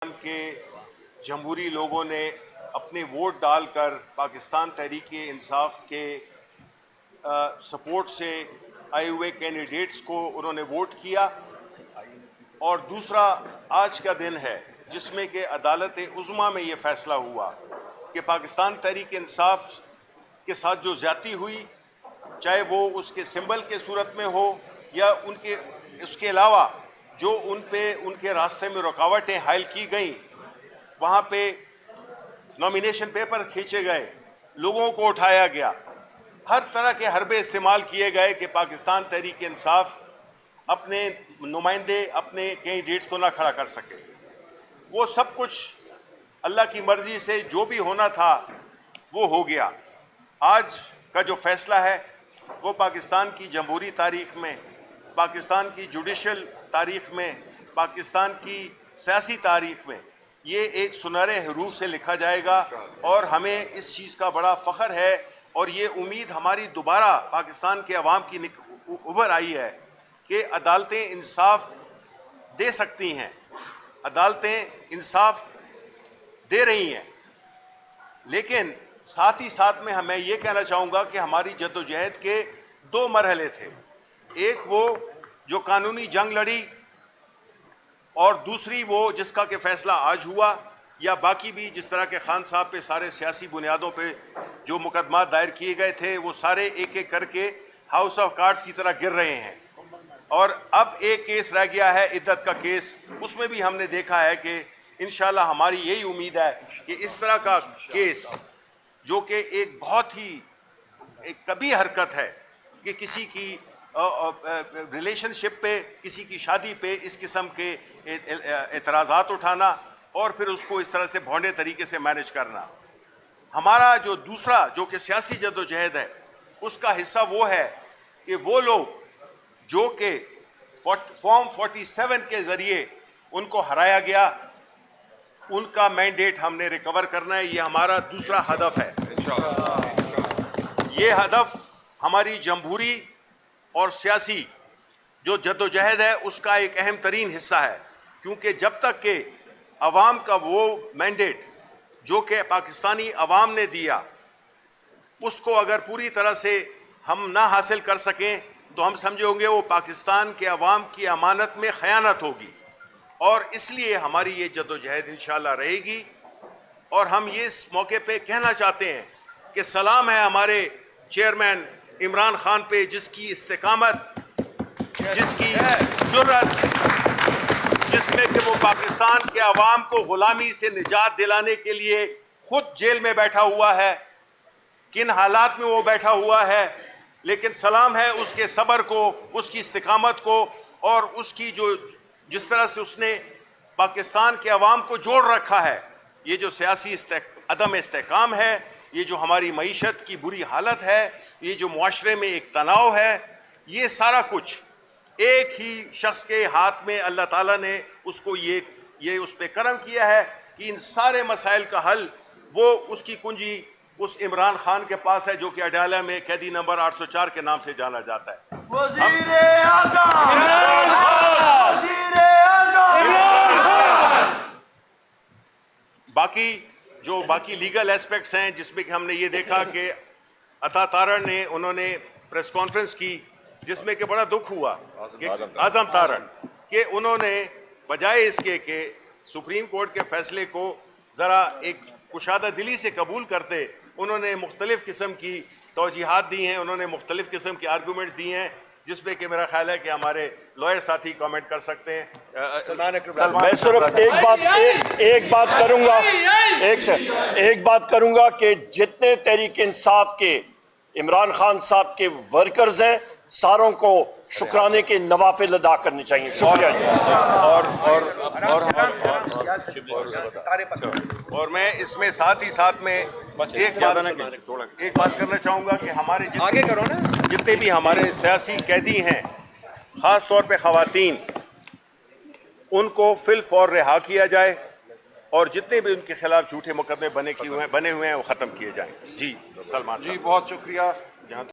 کے جمہوری لوگوں نے اپنے ووٹ ڈال کر پاکستان تحریک انصاف کے سپورٹ سے آئے ہوئے کینڈیڈیٹس کو انہوں نے ووٹ کیا، اور دوسرا آج کا دن ہے جس میں کہ عدالت عظمیٰ میں یہ فیصلہ ہوا کہ پاکستان تحریک انصاف کے ساتھ جو زیادتی ہوئی، چاہے وہ اس کے سمبل کے صورت میں ہو یا اس کے علاوہ جو ان کے راستے میں رکاوٹیں حائل کی گئیں، وہاں پہ نامینیشن پیپر کھینچے گئے، لوگوں کو اٹھایا گیا، ہر طرح کے حربے استعمال کیے گئے کہ پاکستان تحریک انصاف اپنے نمائندے، اپنے کینڈیڈیٹس کو نہ کھڑا کر سکے۔ وہ سب کچھ اللہ کی مرضی سے جو بھی ہونا تھا وہ ہو گیا۔ آج کا جو فیصلہ ہے وہ پاکستان کی جمہوری تاریخ میں، پاکستان کی جوڈیشل تاریخ میں، پاکستان کی سیاسی تاریخ میں یہ ایک سنہرے حروف سے لکھا جائے گا، اور ہمیں اس چیز کا بڑا فخر ہے، اور یہ امید ہماری دوبارہ پاکستان کے عوام کی ابھر آئی ہے کہ عدالتیں انصاف دے سکتی ہیں، عدالتیں انصاف دے رہی ہیں۔ لیکن ساتھ ہی ساتھ میں میں یہ کہنا چاہوں گا کہ ہماری جدوجہد کے دو مرحلے تھے، ایک وہ جو قانونی جنگ لڑی، اور دوسری وہ جس کا کہ فیصلہ آج ہوا، یا باقی بھی جس طرح کے خان صاحب پہ سارے سیاسی بنیادوں پہ جو مقدمات دائر کیے گئے تھے وہ سارے ایک ایک کر کے ہاؤس آف کارڈز کی طرح گر رہے ہیں۔ اور اب ایک کیس رہ گیا ہے عدت کا کیس، اس میں بھی ہم نے دیکھا ہے کہ انشاءاللہ ہماری یہی امید ہے کہ اس طرح کا کیس جو کہ ایک بہت ہی ایک کبھی حرکت ہے کہ کسی کی ریلیشن شپ پہ، کسی کی شادی پہ اس قسم کے اعتراضات اٹھانا اور پھر اس کو اس طرح سے بھونڈے طریقے سے مینج کرنا، ہمارا جو دوسرا جو کہ سیاسی جدوجہد ہے اس کا حصہ وہ ہے کہ وہ لوگ جو کہ فارم 47 کے ذریعے ان کو ہرایا گیا، ان کا مینڈیٹ ہم نے ریکور کرنا ہے۔ یہ ہمارا دوسرا ہدف ہے۔ یہ ہدف ہماری جمہوری اور سیاسی جو جدوجہد ہے اس کا ایک اہم ترین حصہ ہے، کیونکہ جب تک کہ عوام کا وہ مینڈیٹ جو کہ پاکستانی عوام نے دیا اس کو اگر پوری طرح سے ہم نہ حاصل کر سکیں تو ہم سمجھے ہوں گے وہ پاکستان کے عوام کی امانت میں خیانت ہوگی، اور اس لیے ہماری یہ جدوجہد انشاءاللہ رہے گی۔ اور ہم یہ اس موقع پہ کہنا چاہتے ہیں کہ سلام ہے ہمارے چیئرمین عمران خان پہ، جس کی استقامت، جس کی جرأت، جس میں کہ وہ پاکستان کے عوام کو غلامی سے نجات دلانے کے لیے خود جیل میں بیٹھا ہوا ہے، کن حالات میں وہ بیٹھا ہوا ہے، لیکن سلام ہے اس کے صبر کو، اس کی استقامت کو، اور اس کی جس طرح سے اس نے پاکستان کے عوام کو جوڑ رکھا ہے۔ یہ جو سیاسی عدم استحکام ہے، یہ جو ہماری معیشت کی بری حالت ہے، یہ جو معاشرے میں ایک تناؤ ہے، یہ سارا کچھ ایک ہی شخص کے ہاتھ میں اللہ تعالیٰ نے اس کو یہ اس پہ کرم کیا ہے کہ ان سارے مسائل کا حل وہ اس کی کنجی اس عمران خان کے پاس ہے، جو کہ اڈیالہ میں قیدی نمبر 804 کے نام سے جانا جاتا ہے۔ وزیر اعظم باقی لیگل ایسپیکٹس ہیں، جس میں کہ ہم نے یہ دیکھا کہ عطا تارڑ نے انہوں نے پریس کانفرنس کی، جس میں کہ بڑا دکھ ہوا اعظم تارڑ کہ انہوں نے بجائے اس کے کہ سپریم کورٹ کے فیصلے کو ذرا ایک کشادہ دلی سے قبول کرتے، انہوں نے مختلف قسم کی توجیحات دی ہیں، انہوں نے مختلف قسم کی آرگومنٹس دی ہیں، جس پہ کہ میرا خیال ہے کہ ہمارے لائر ساتھی کامنٹ کر سکتے ہیں۔ میں صرف ایک بات کروں گا کہ جتنے تحریک انصاف کے عمران خان صاحب کے ورکرز ہیں ساروں کو شکرانے کے نوافل ادا کرنے چاہیے۔ شکریہ جی۔ اور میں اس میں ساتھ ہی ساتھ میں ایک بات کرنا چاہوں گا کہ ہمارے جتنے بھی ہمارے سیاسی قیدی ہیں، خاص طور پہ خواتین، ان کو فی الفور رہا کیا جائے، اور جتنے بھی ان کے خلاف جھوٹے مقدمے بنے ہوئے ہیں وہ ختم کیے جائیں۔ جی سلمان جی بہت شکریہ۔